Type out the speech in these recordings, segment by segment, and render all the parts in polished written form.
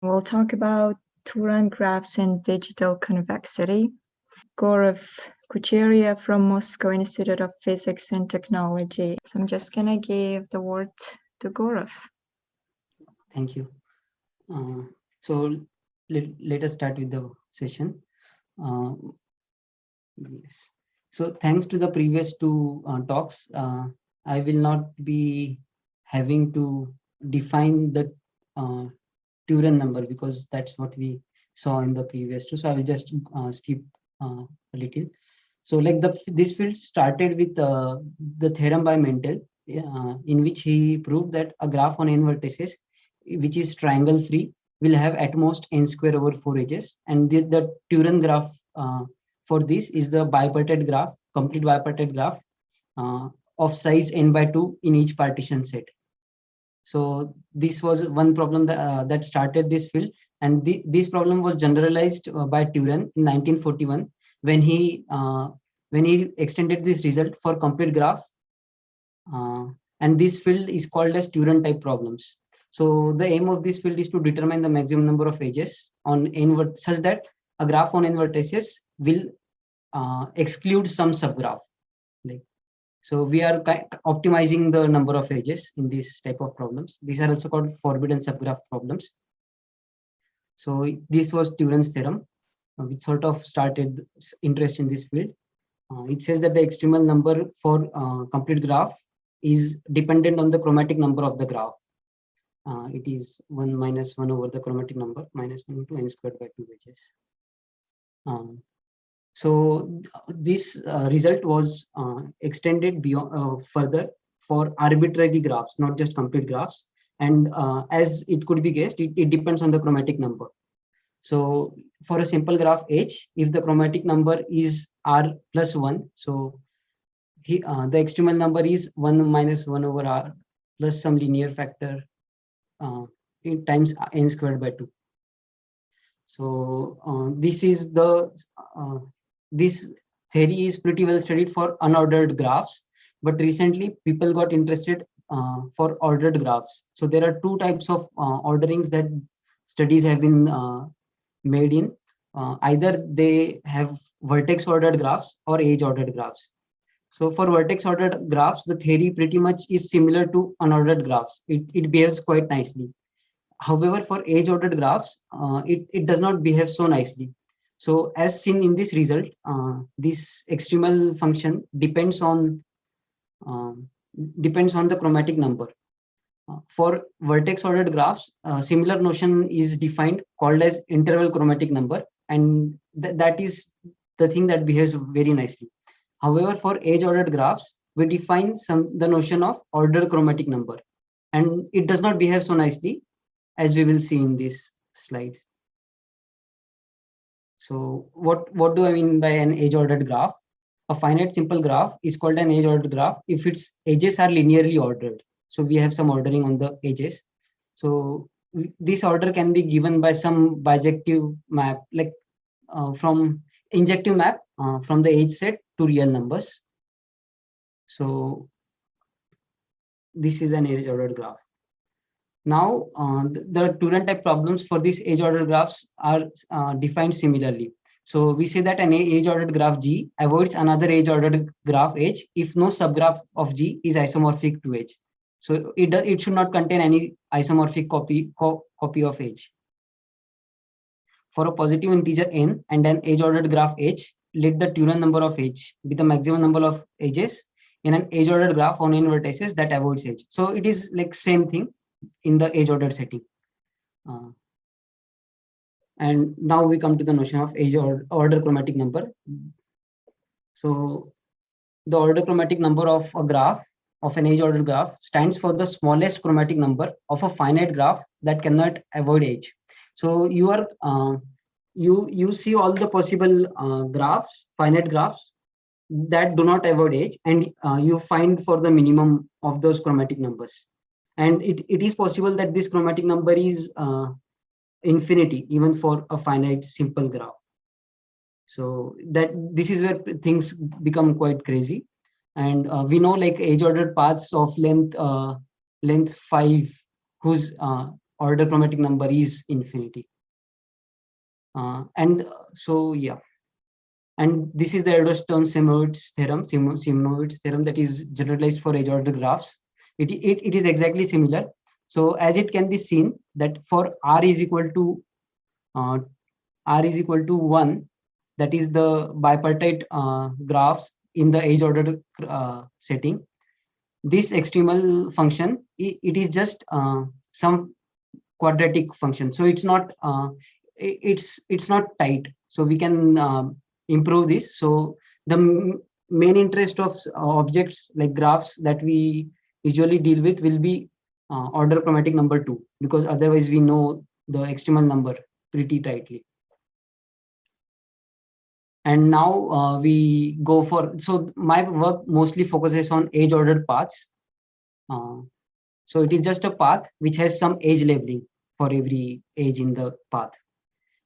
We'll talk about Turan graphs and digital convexity. Gaurav Kucheria from Moscow Institute of Physics and Technology. So I'm just gonna give the word to Gaurav. Thank you. So let us start with the session. Yes. So thanks to the previous two talks, I will not be having to define the Turan number because that's what we saw in the previous two. So I will just skip a little. So like this field started with the theorem by Mendel, in which he proved that a graph on n vertices, which is triangle free, will have at most n square over 4 edges. And the Turan graph for this is the bipartite graph, complete bipartite graph of size n by 2 in each partition set. So this was one problem that started this field, and this problem was generalized by Turan in 1941 when he extended this result for complete graph, and this field is called as Turan type problems. So the aim of this field is to determine the maximum number of edges on n such that a graph on n vertices will exclude some subgraph. Like, so we are optimizing the number of edges in this type of problems. These are also called forbidden subgraph problems. So this was Turan's theorem, which sort of started interest in this field. It says that the extremal number for complete graph is dependent on the chromatic number of the graph. It is 1 minus 1 over the chromatic number minus 1 into n squared by 2 edges. So this result was extended beyond further for arbitrary graphs, not just complete graphs. And as it could be guessed, it depends on the chromatic number. So for a simple graph H, if the chromatic number is R plus 1, so the extremal number is 1 minus 1 over R plus some linear factor in times n squared by 2. So this is the this theory is pretty well studied for unordered graphs, but recently people got interested for ordered graphs. So there are two types of orderings that studies have been made in. Either they have vertex ordered graphs or edge ordered graphs. So for vertex ordered graphs, the theory pretty much is similar to unordered graphs. It behaves quite nicely. However, for edge ordered graphs, it does not behave so nicely. So as seen in this result, this extremal function depends on the chromatic number. For vertex ordered graphs, similar notion is defined called as interval chromatic number, and that is the thing that behaves very nicely. However, for edge ordered graphs, we define the notion of ordered chromatic number, and it does not behave so nicely, as we will see in this slide. So what do I mean by an edge ordered graph? A finite simple graph is called an edge ordered graph if its edges are linearly ordered. So we have some ordering on the edges. So this order can be given by some bijective map, like from injective map from the edge set to real numbers. So this is an edge ordered graph. Now, the Turan type problems for these edge ordered graphs are defined similarly. So we say that an edge ordered graph G avoids another edge ordered graph H if no subgraph of G is isomorphic to H. So it should not contain any isomorphic copy of H. For a positive integer n and an edge ordered graph H, let the Turan number of H be the maximum number of edges in an edge ordered graph on n vertices that avoids H. So it is like same thing in the edge ordered setting. And now we come to the notion of edge order chromatic number. So the order chromatic number of a graph, of an edge ordered graph, stands for the smallest chromatic number of a finite graph that cannot avoid edge. So you are you see all the possible graphs, finite graphs that do not avoid edge, and you find for the minimum of those chromatic numbers. And it is possible that this chromatic number is infinity even for a finite simple graph. So that this is where things become quite crazy. And we know like edge ordered paths of length 5, whose order chromatic number is infinity. And so yeah, and this is the Eddystone-Simonovitz theorem that is generalized for edge-ordered graphs. It is exactly similar. So as it can be seen that for r is equal to 1, that is the bipartite graphs in the edge-ordered setting. This extremal function, it is just some quadratic function, so it's not tight, so we can improve this. So the main interest of objects like graphs that we usually deal with will be order chromatic number 2, because otherwise we know the extremal number pretty tightly. And now we go for, so my work mostly focuses on edge ordered paths. So it is just a path which has some edge labeling for every edge in the path,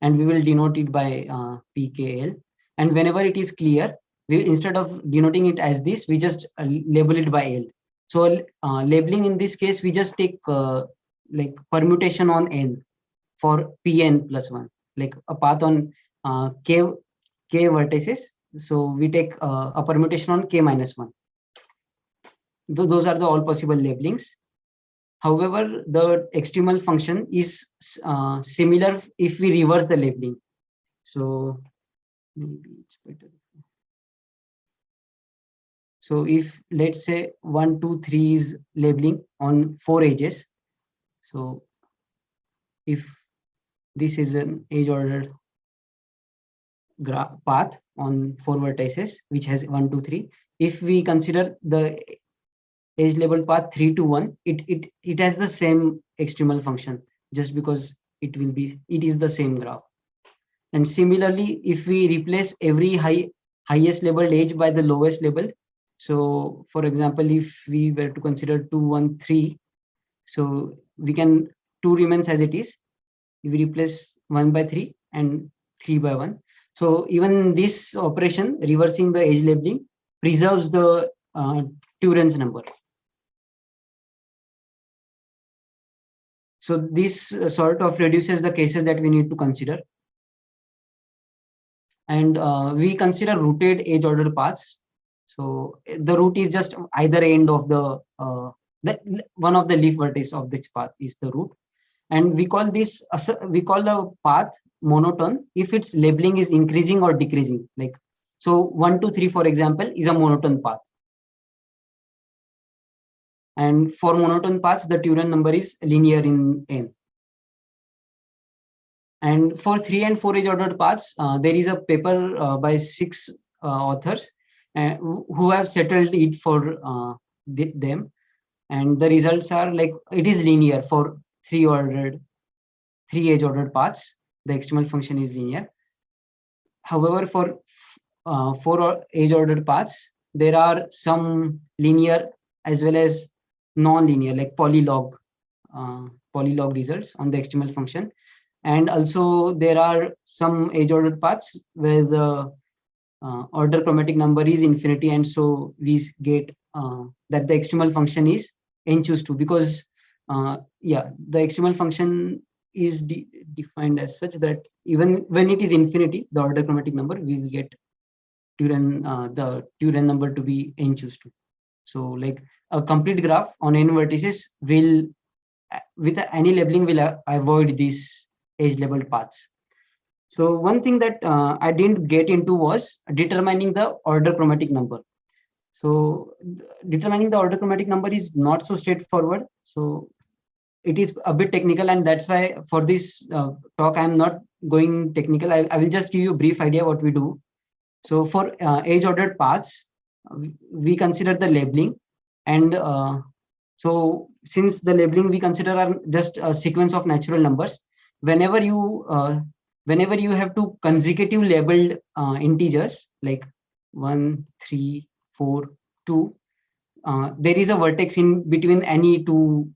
and we will denote it by pkl. And whenever it is clear, we, instead of denoting it as this, we just label it by l. So labeling in this case, we just take like permutation on n for pn plus 1, like a path on k vertices. So we take a permutation on k minus 1. Those are the all possible labelings. However, the extremal function is similar if we reverse the labeling. So maybe it's better. So if let's say 1, 2, 3 is labeling on 4 edges. So if this is an edge ordered path on 4 vertices, which has 1, 2, 3. If we consider the edge labeled path 3 to 1, it has the same extremal function, just because it is the same graph. And similarly, if we replace every highest labeled edge by the lowest label, so for example, if we were to consider 2, 1, 3, so we can 2 remains as it is. We replace 1 by 3 and 3 by 1. So even this operation, reversing the edge labeling, preserves the Turen's number. So this sort of reduces the cases that we need to consider. And we consider rooted edge ordered paths. So the root is just either end of the one of the leaf vertices of this path is the root. And we call the path monotone if its labeling is increasing or decreasing. Like, so 1, 2, 3, for example, is a monotone path. And for monotone paths, the Turen number is linear in n. And for 3 and 4 edge ordered paths, there is a paper by 6 authors who have settled it for them. And the results are like, it is linear for 3 edge ordered paths. The extremal function is linear. However, for 4 edge ordered paths, there are some linear as well as non-linear, like polylog results on the extremal function. And also there are some edge ordered paths where the order chromatic number is infinity, and so we get that the extremal function is n choose 2, because yeah, the extremal function is defined as such that even when it is infinity, the order chromatic number, we will get the Turen number to be n choose 2. So like a complete graph on n vertices will, with any labeling, will avoid these edge labeled paths. So one thing that I didn't get into was determining the order chromatic number. So determining the order chromatic number is not so straightforward. So it is a bit technical, and that's why for this talk, I'm not going technical. I will just give you a brief idea what we do. So for edge ordered paths, we consider the labeling. And so since the labeling we consider are just a sequence of natural numbers, whenever you have two consecutive labeled integers like 1, 3, 4, 2, there is a vertex in between any two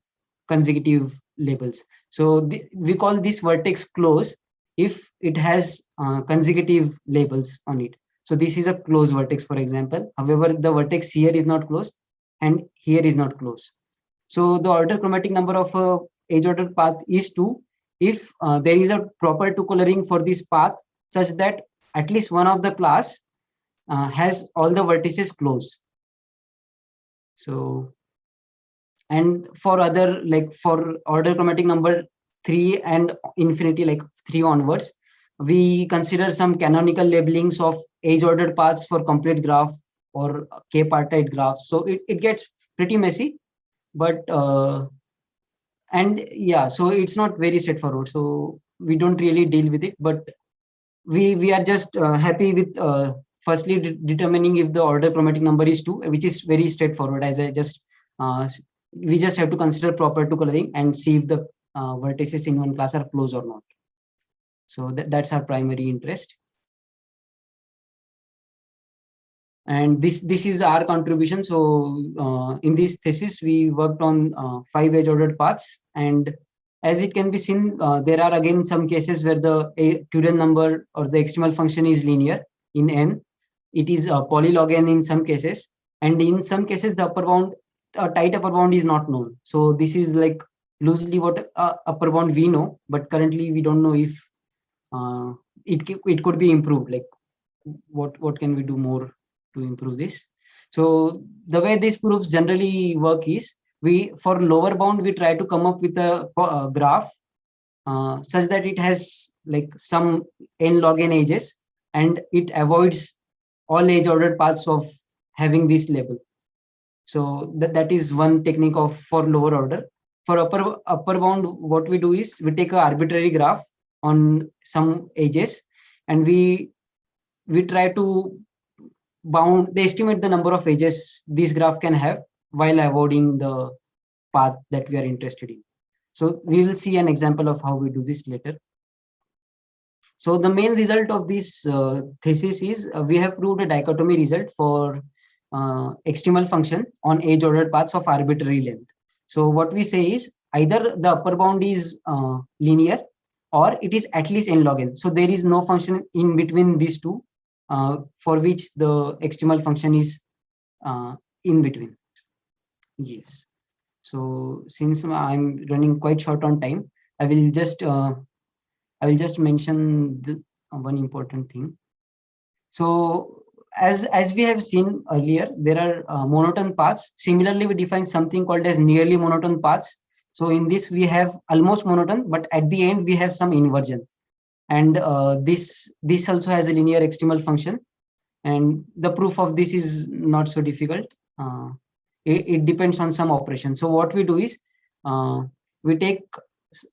consecutive labels. So we call this vertex close if it has consecutive labels on it. So this is a close vertex, for example. However, the vertex here is not close and here is not close. So the order chromatic number of a edge ordered path is 2 if there is a proper 2 coloring for this path such that at least one of the class has all the vertices close. So, and for other, like for order chromatic number 3 and infinity, like 3 onwards, we consider some canonical labelings of edge ordered paths for complete graph or k-partite graph. So it gets pretty messy, but and yeah, so it's not very straightforward. So we don't really deal with it, but we are just happy with firstly determining if the order chromatic number is 2, which is very straightforward. As I just we just have to consider proper 2 coloring and see if the vertices in one class are close or not. So that's our primary interest. And this is our contribution. So in this thesis, we worked on 5 edge ordered paths, and as it can be seen, there are again some cases where the Turin number or the extremal function is linear in n. It is polylog n in some cases, and in some cases the upper bound, tight upper bound is not known. So this is like loosely what upper bound we know, but currently we don't know if it could be improved. Like what can we do more to improve this? So the way these proofs generally work is, we for lower bound we try to come up with a graph such that it has like some n log n edges, and it avoids all edge ordered paths of having this label. So that is one technique of for lower order. For upper bound, what we do is we take an arbitrary graph on some edges, and we try to estimate the number of edges this graph can have while avoiding the path that we are interested in. So we will see an example of how we do this later. So the main result of this thesis is we have proved a dichotomy result for extremal function on edge ordered paths of arbitrary length. So what we say is either the upper bound is linear or it is at least n log n. So there is no function in between these two for which the extremal function is in between. Yes. So since I'm running quite short on time, I will just mention one important thing. So as we have seen earlier, there are monotone paths. Similarly, we define something called as nearly monotone paths. So in this, we have almost monotone, but at the end we have some inversion. And this also has a linear extremal function. And the proof of this is not so difficult. It depends on some operation. So what we do is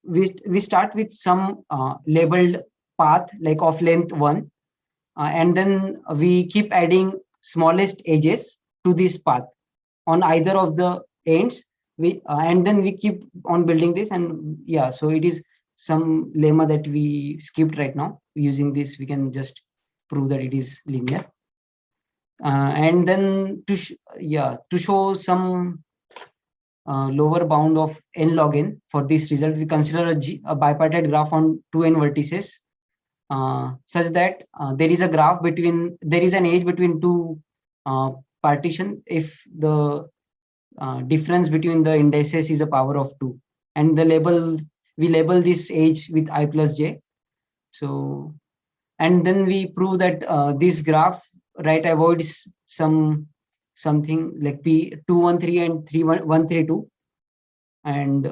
we start with some labeled path like of length 1, and then we keep adding smallest edges to this path on either of the ends. And then we keep on building this, and yeah, so it is some lemma that we skipped right now. Using this, we can just prove that it is linear. And then to show some lower bound of n log n for this result, we consider a bipartite graph on 2n vertices such that there is an edge between two partition if the difference between the indices is a power of 2, and we label this edge with I plus j. So, and then we prove that this graph avoids something like P213 and 3132. And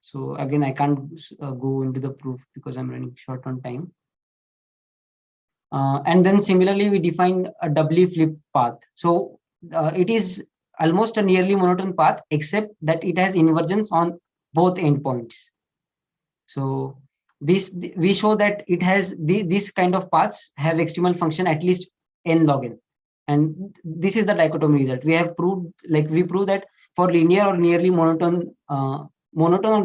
so again, I can't go into the proof because I'm running short on time. And then similarly, we define a doubly flipped path. So it is almost a nearly monotone path, except that it has invergence on both endpoints. So we show that it has this kind of paths have extremal function at least n log n, and this is the dichotomy result. We have proved, we prove that for linear or nearly monotone or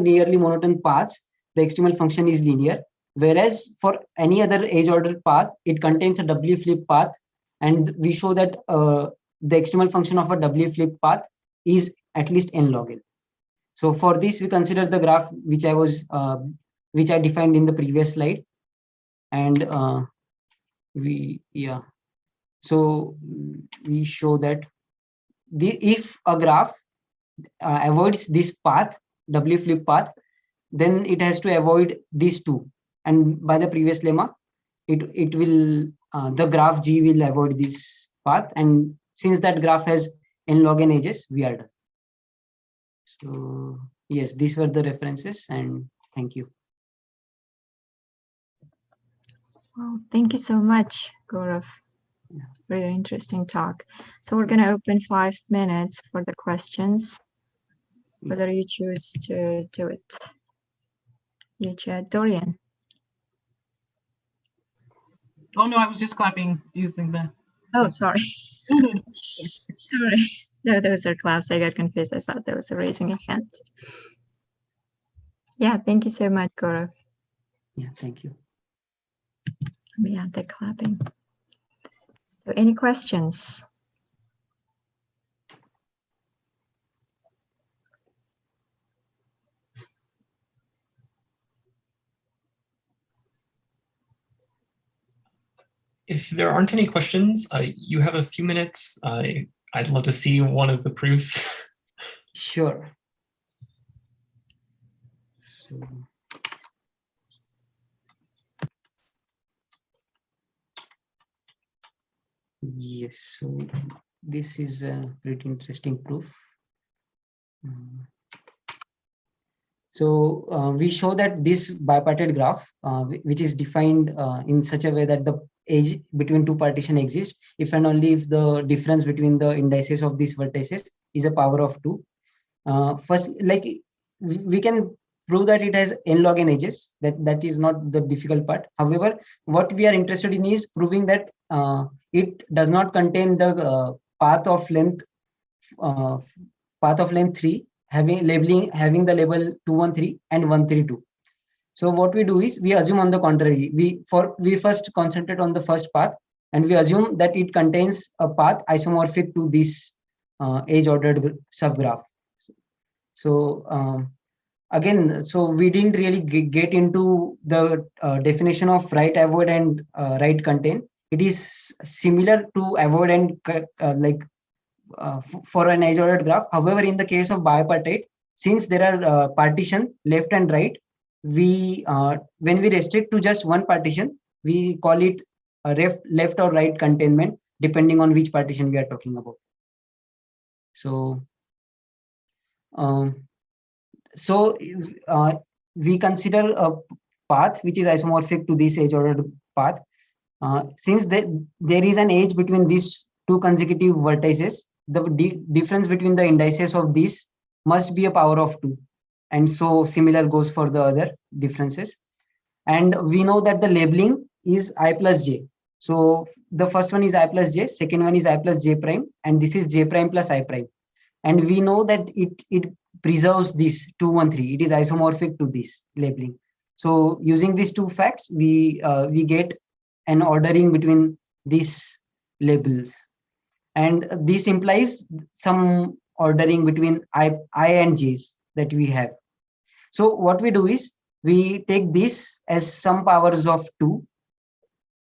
nearly monotone paths, the extremal function is linear, whereas for any other edge ordered path, it contains a doubly flipped path, and we show that the extremal function of a doubly flipped path is at least n log n. So for this, we consider the graph which I defined in the previous slide, and so we show that if a graph avoids this path, doubly flipped path, then it has to avoid these two. And by the previous lemma, it will the graph G will avoid this path. And since that graph has n log n edges, we are done. So yes, these were the references, and thank you. Well, thank you so much, Gaurav. Yeah. Very interesting talk. So we're going to open 5 minutes for the questions, whether you choose to do it. You, Chad. Dorian. Oh no, I was just clapping using the. Oh, sorry. Sorry. No, those are claps. I got confused. I thought that was a raising a hand. Yeah, thank you so much, Gaurav. Yeah, thank you. Let me add the clapping. So any questions? If there aren't any questions, you have a few minutes. I'd love to see one of the proofs. Sure. So, yes, so this is a pretty interesting proof. So we show that this bipartite graph, which is defined in such a way that the edge between two partition exists if and only if the difference between the indices of these vertices is a power of 2. First, like we can prove that it has n log n edges. That is not the difficult part. However, what we are interested in is proving that it does not contain the path of length 3 having the label 213 and 132. So what we do is we assume on the contrary. We first concentrate on the first path, and we assume that it contains a path isomorphic to this edge ordered subgraph. So again, so we didn't really get into the definition of right avoid and right contain. It is similar to avoid and for an edge ordered graph. However, in the case of bipartite, since there are partition left and right, we when we restrict to just one partition, we call it a left or right containment, depending on which partition we are talking about. So we consider a path which is isomorphic to this edge ordered path. Since there is an edge between these two consecutive vertices, the difference between the indices of these must be a power of 2. And so similar goes for the other differences. And we know that the labeling is I plus j. So the first one is I plus j, second one is I plus j prime, and this is j prime plus I prime. And we know that it preserves this 213. It is isomorphic to this labeling. So using these two facts, we get an ordering between these labels. And this implies some ordering between I and j's that we have. So what we do is we take this as some powers of 2,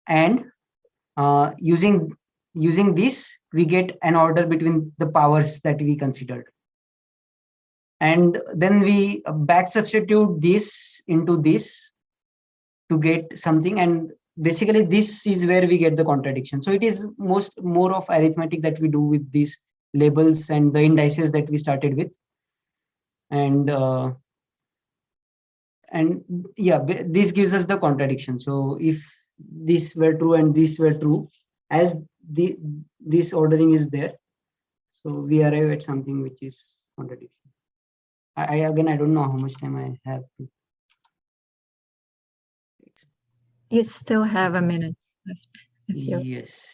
and using this we get an order between the powers that we considered. And then we back substitute this into this to get something, and basically this is where we get the contradiction. So it is more of arithmetic that we do with these labels and the indices that we started with. And yeah, this gives us the contradiction. So if this were true and this were true, as this ordering is there, so we arrive at something which is contradiction. Again, I don't know how much time I have to. You still have a minute left. Yes.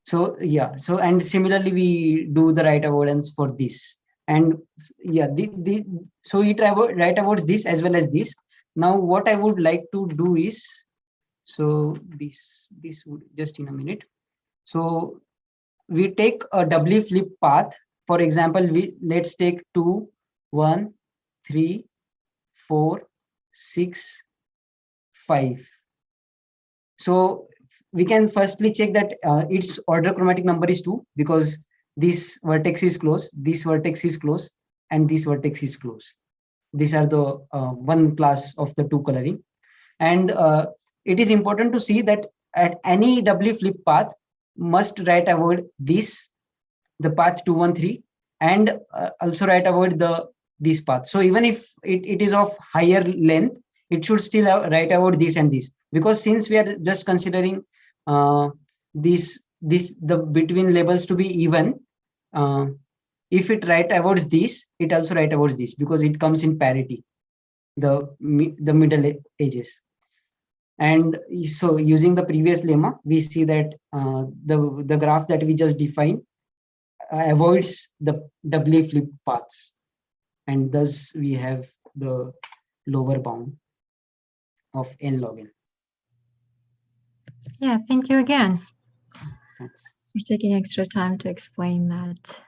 So yeah. So and similarly, we do the right avoidance for this. And yeah, so it right avoids this as well as this. Now, what I would like to do is, so this would just in a minute. So we take a doubly flip path. For example, let's take 2, 1, 3, 4, 6, 5. So we can firstly check that its order chromatic number is 2, because this vertex is close, this vertex is close, and this vertex is close. these are the one class of the two coloring. And it is important to see that at any doubly flipped path must write avoid this, the path 213, and also write avoid this path. So even if it is of higher length, it should still write avoid this and this, because since we are just considering the between labels to be even, if it write avoids this, it also write avoids this, because it comes in parity, the middle edges. And so using the previous lemma, we see that the graph that we just defined avoids the doubly flipped paths, and thus we have the lower bound of n log n. Yeah, thank you again Thanks. for taking extra time to explain that.